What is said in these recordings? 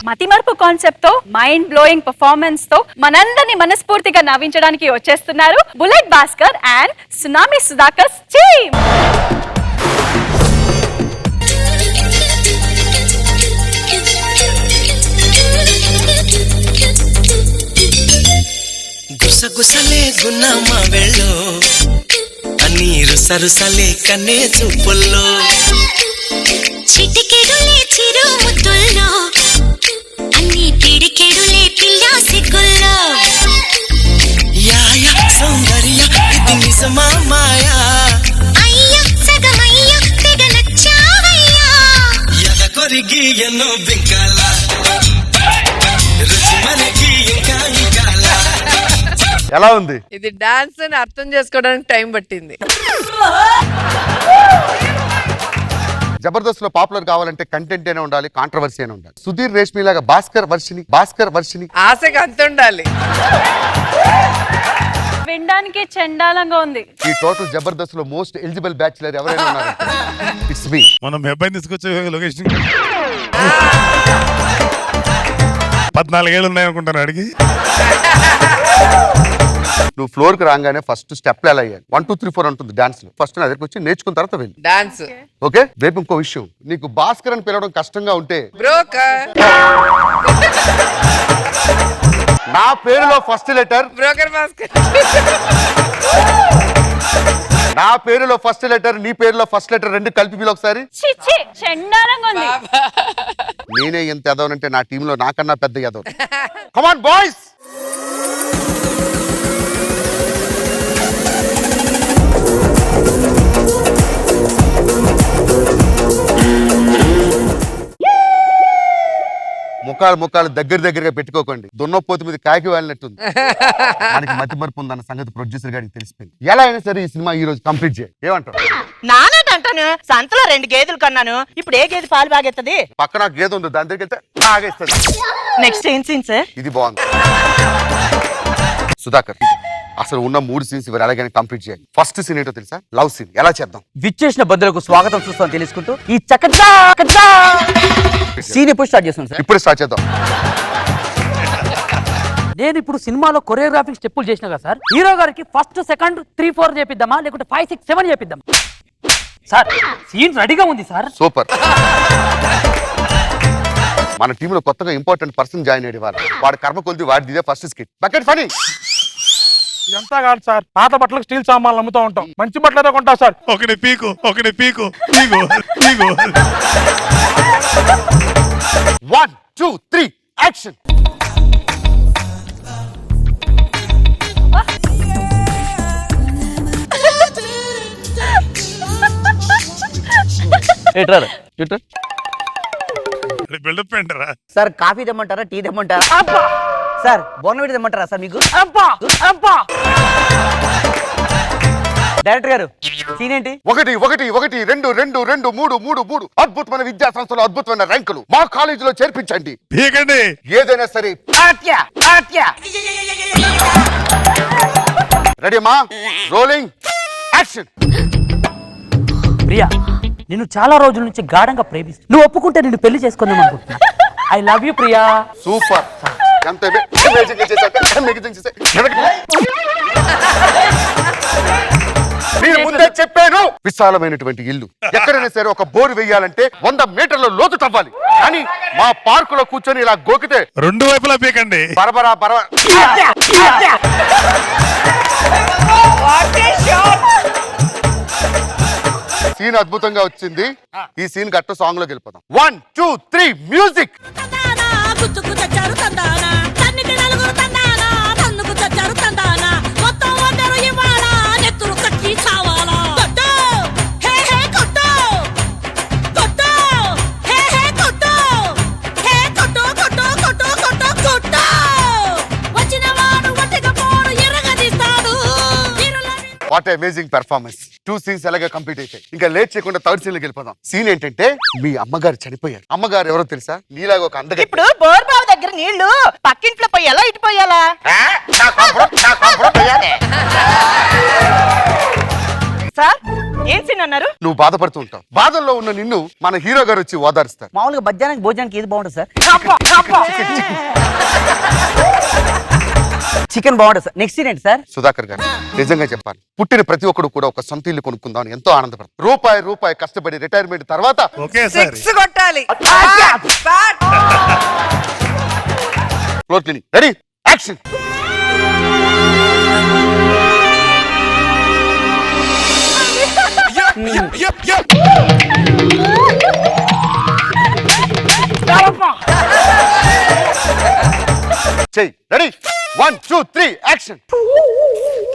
మతిమరుపు కాన్సెప్ట్ తో mind blowing performance తో మనందరినీ మనస్ఫూర్తిగా నవ్వించడానికి వచ్చేస్తున్నారు bullet Bhaskar and tsunami Sudhakar team. గుసగుసలే గున్నమ్మ వెళ్ళు అన్నీరు సరుసలే కన్నే చూపుల్లో చిటికెడులే చిరు ముద్దుల్లో అన్ని పిడికెడులే పిల్ల సిగ్గుల్లో యాయ సౌందర్య ఇది నిజమా మాయా అయ్య సగమయ్య తెగ నచ్చావయ్యా ఎద కొరిగి ఎన్నో బింకాల రుచి మనకి ఇంకా ఇంకాల. ఎలా ఉంది ఇది డాన్స్ అని అర్థం చేసుకోవడానికి టైం పట్టింది. జబర్దస్త్ లో పాపులర్ కావాలంటే కంటెంట్ అయినా ఉండాలి, కాంట్రవర్సీ అయినా ఉండాలి. సుధీర్ రేష్మి లాగా భాస్కర్ వర్షిని ఆశగా అంత ఉండాలి. వినడానికి చండాలంగా ఉంది. ఈ టోటల్ జబర్దస్త్ లో మోస్ట్ ఎలిజిబుల్ బ్యాచులర్ ఎవరైనా ఉన్నారంటే ఇట్స్ మీ. మనం మీ అబ్బాయిని తీసుకొచ్చే లొకేషన్ 14 ఏళ్ళు ఉన్నాయనుకుంటాను అడిగి. నువ్వు ఫ్లోర్ కి రాగానే ఫస్ట్ స్టెప్ ఎలా అయ్యాలి 1 2 3 4 ఉంటుంది డాన్స్ లో. ఫస్ట్ నా దగ్గరికి వచ్చి నేర్చుకున్న తర్వాత వెళ్ళి డాన్స్. ఓకే. రేపు ఇంకో విషయం, నీకు భాస్కర్ అని పిలవడం కష్టంగా ఉంటే బ్రోకర్ నా పేరులో ఫస్ట్ లెటర్, బ్రోకర్ భాస్కర్. నా పేరులో ఫస్ట్ లెటర్, నీ పేరులో ఫస్ట్ లెటర్ రెండు కలిపి పిలు ఒకసారి. చిచ్చి చండాలంగా ఉంది. నేనే ఎంత ఎదవనంటే నా టీంలో నాకన్నా పెద్ద ఎదవ. Come on boys. ముఖాలు దగ్గరగా పెట్టుకోకండి. దున్నపోతు మీద కాకి వెళ్ళినట్టుంది. మనకి మతి మరుపు ఉందన్న సంగతి ప్రొడ్యూసర్ గారికి తెలిసిపోయింది. ఎలా అయినా సరే ఈ సినిమా ఈ రోజు కంప్లీట్ చేయాలి. ఏమంటారు? నానంటాను సంతలో 2 గేదెలు కన్నాను. ఇప్పుడు ఏ గేదె పాలు బాగెత్తది? పక్కన గేదె ఉంది, దాని దగ్గరికి వెళ్తే బాగేస్తుంది. నెక్స్ట్ ఏం సీన్ సార్? ఇది బాగుంది. సుధాకర్, అసలు ఉన్న 3 సీన్స్ ఇవాళ ఎలాగైనా కంప్లీట్ చేయాలి. ఫస్ట్ సీన్ ఏంటో తెలుసా? Love scene. ఎలా చేద్దాం? విచ్చేసిన బంధువులకు స్వాగతం చూస్తాం తెలుసుకుంటూ ఈ సీన్ ఎప్పుడు స్టార్ట్ చేస్తాం సార్? ఇప్పుడు స్టార్ట్ చేద్దాం. నేను ఇప్పుడు సినిమాలో కొరియోగ్రాఫిక్ స్టెప్పులు చేసిన కదా సార్, హీరో గారికి ఫస్ట్ సెకండ్ 3 4 చేపిద్దామా లేకుంటే 5 6 7 చేపిద్దామా సార్? సీన్ రెడీగా ఉంది సార్. సూపర్. మన టీంలో కొత్తగా ఇంపార్టెంట్ పర్సన్ జాయిన్ అయ్యేది. వాడు కర్మ కొద్ది వాడి ఇదే ఫస్ట్ స్కిట్. Bucket funny. ఇదంతా కాదు సార్, పాత బట్టలకు స్టీల్ సామాన్లు అమ్ముతూ ఉంటాం. మంచి బట్టలతో కొంటా సార్. ఒకటి పీకు 1 2 3 యాక్షన్. బిల్డప్ ఏంటరా? సార్ కాఫీ తెమ్మంటారా, టీ తెమ్మంటారా? సార్ బోర్నవిట తెమ్మంటారా సార్ మీకు? డైరెక్టర్ గారు సీన్ ఏంటి? 1 1 1 2 2 2 3 3 3 అద్భుతమైన విద్యా సంస్థలు, అద్భుతమైన ర్యాంకులు మా కాలేజీలో చేర్పించండి. పీకండి. ఏదైనా సరే. రెడీ అమ్మా? Rolling action. ప్రియా, నిన్ను చాలా రోజుల నుంచి గాఢంగా ప్రేమిస్తు. నువ్వు ఒప్పుకుంటే నిన్ను పెళ్లి చేసుకుందాం అనుకుంటున్నా. I love you Priya. Super. ఎంత అమేజింగ్ చేశాక నేను ముందే చెప్పాను. విశాలమైనటువంటి ఇల్లు. ఎక్కడైనా సరే ఒక బోరు వేయాలంటే 100 మీటర్ల లోతు తవ్వాలి. కానీ మా పార్కులో కూర్చొని ఇలా గోకితే 2 వైపులా పీకండి. బరబరా. సీన్ అద్భుతంగా వచ్చింది. ఈ సీన్ గట్ట సాంగ్ లోకి వెళ్ళిపోతాం. 1 2 3 music. What amazing performance. 2 scenes ఎలాగా కంప్లీట్ అయితాయి. ఇంకా లేట్ చేయకుండా 3rd సీన్ లోకి వెళ్ళిపోదాం. సీన్ ఏంటంటే మీ అమ్మగారు చనిపోయారు. అమ్మగారు ఎవరో తెలుసా? నీలాగా ఒక అందగత్తి. ఇప్పుడు బోర్బావు దగ్గర నీళ్లు పక్కింట్లో పోయాలా ఇటు పోయాలా? సార్ ఏం సీన్ అన్నారు? నువ్వు బాధపడుతూ ఉంటావు. బాధల్లో ఉన్న నిన్ను మన హీరో గారు వచ్చి ఓదారుస్తారు. మామూలుగా మధ్యాహ్నం భోజనానికి ఏది బాగుంటుంది సార్? చికెన్ బాగుంటుంది సార్. నెక్స్ట్ ఏంటి సార్? సుధాకర్ గారు, నిజంగా చెప్పాలి, పుట్టిన ప్రతి ఒక్కడు కూడా ఒక సొంత ఇల్లు కొనుక్కుందాం అని ఎంతో ఆనందపడతారు. రూపాయి కష్టపడి రిటైర్మెంట్ తర్వాత ఓకే సార్. 6 కొట్టాలి. Floor cleaning ready, action. చెయ్, రెడీ, 1 2 3 యాక్షన్.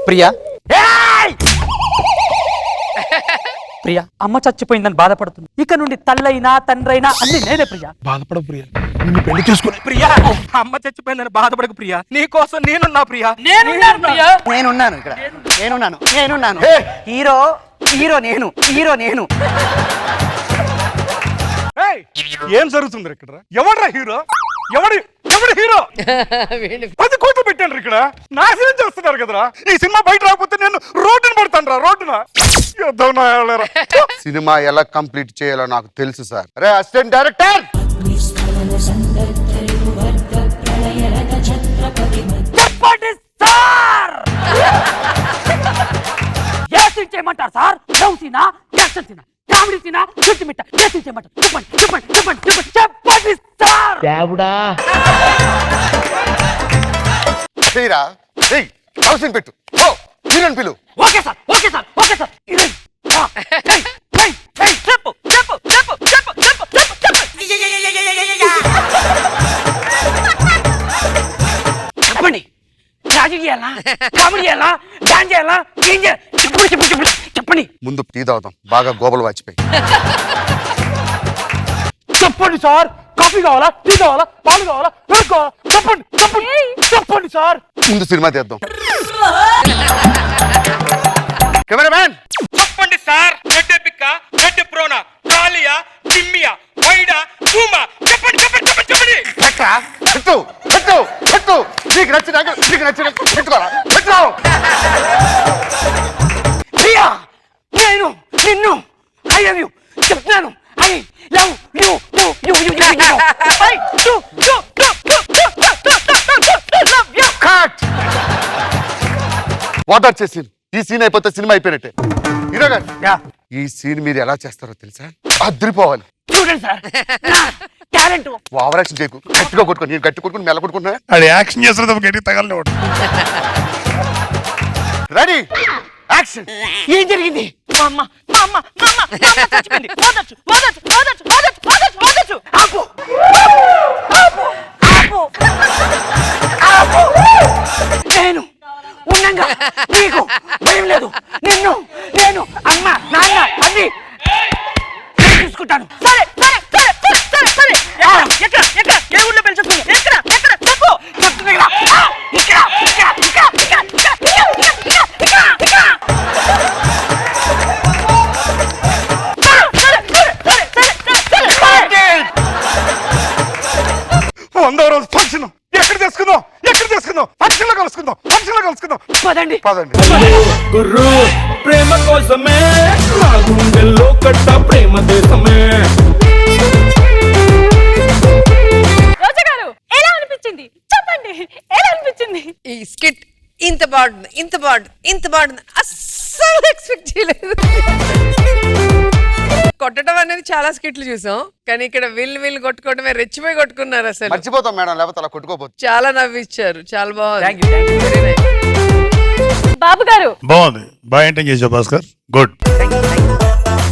ప్రియా, ప్రియా అమ్మ చచ్చిపోయిందని బాధపడుతుంది. ఇక నుండి తల్లైనా తండ్రైనా అన్ని నేనే ప్రియా. బాధపడకు ప్రియా, నిన్ను పెళ్లి చేసుకుని. ప్రియా అమ్మ చచ్చిపోయిందని బాధపడకు ప్రియా, నీ కోసం నేనున్నా ప్రియా. నేనున్నాను ఇక్కడ, నేనున్నాను. హీరో నేను. ఏయ్, ఏం జరుగుతుంది ఇక్కడ? ఎవడ్రా హీరో? ఎవడు హీరో? 10 కోట్లు పెట్టాను ఇక్కడ, నాశనం చేస్తున్నారు కదరా. ఈ సినిమా బయట రాకపోతే నేను రోడ్డున పడతాను రా, రోడ్డున. యుద్ధం నా ఏళ్ళరా. సినిమా ఎలా కంప్లీట్ చేయాలో నాకు తెలుసు సార్. అరే అసిస్టెంట్ డైరెక్టర్, చెప్పండి సార్. ఏ సీన్ చేయమంటారు సార్? లవ్ సీనా, యాక్షన్ సీనా, కామెడీ సీనా, యుద్ధమిట్ట ఏ సీన్ చేయమంటారు? చెప్పండి సార్. చేయరా, చెయ్, హౌసింగ్ పెట్టు. ఓ హీరోని పిలు. Okay sir. చెప్పు. చెప్పండి. ట్రాజెడీ చేయాలా, కామెడీ చేయాలా, డాన్స్ చేయాలా, ఏం చేయాలి? చెప్పండి. ముందు టీ తాగుదాం, బాగా గోబలు వాచిపోయి. చెప్పండి సార్, కాఫీ కావాలా, టీ కావాలా, పాలు కావాలా, milk కావాలా? చెప్పండి సార్. ముందు సినిమా తీద్దాం. కెమెరామ్యాన్, చెప్పండి సార్. రెడ్ పిక్క, రెడ్ ప్రోనా, కాలియా, టిమ్మియా, వైడా, పూమా. చెప్పండి. పెట్టరా, పెట్టు. నీకు నచ్చిన పెట్టుకోరా, పెట్టు. ప్రియా, నేను నిన్ను ఐ లవ్ యు చెప్తున్నాను. I love you. Cut. Water చేసి ఈ సీన్ అయిపోతే సినిమా అయిపోయినట్టే. హీరో గారు, ఈ సీన్ మీరు ఎలా చేస్తారో తెలుసా? అదిరిపోవాలి. చూడండి సార్, టాలెంట్. ఓవర్ యాక్షన్ చేయకు, గట్టిగా కొట్టుకో. నేను గట్టి కొట్టుకుని మెల్ల కొట్టుకుంటున్నా. అది యాక్షన్ చేస్తున్న గట్టి తగలలేవాడు. Ready, action. ఏం జరిగింది? మా అమ్మ చచ్చిపోయింది. ఓదచ్చు. ఆపు. నేను ఉండంగా నీకు భయం లేదు. నేను అమ్మ నాన్న అన్ని చూసుకుంటాను. సరే. ఎక్కడ ఏ ఊళ్ళో పెళ్లి చేసుకుంటాను? ఎక్కడ చెప్పు. చెప్తుంది కదా. ఇక్కడ. వందో రోజు ఫంక్షన్ ఎక్కడ చేసుకుందాం? ఫంక్షన్ లో కలుసుకుందాం. పదండి. గుర్రు ప్రేమ కోసమే నా గుండెల్లో కట్ట ప్రేమ దేశమే. రోజా గారు, ఎలా అనిపించింది? చెప్పండి, ఎలా అనిపించింది? ఈ స్కిట్ ఇంత బాగుంది. అస్సలు ఎక్స్పెక్ట్ చేయలేదు. కొట్టడం అనేది చాలా స్కిట్లు చూసాం, కానీ ఇక్కడ విల్ కొట్టుకోవడమే, రెచ్చిపోయి కొట్టుకున్నారు అసలు. మర్చిపోతాం మేడం, లేకపోతే అలా కొట్టుకోపోతుంది. చాలా నవ్విచ్చారు, చాలా బాగుంది. Thank you. Very nice. బాబు గారు, బాగుంది, బాగా ఎంటర్ చేసావు భాస్కర్. గుడ్.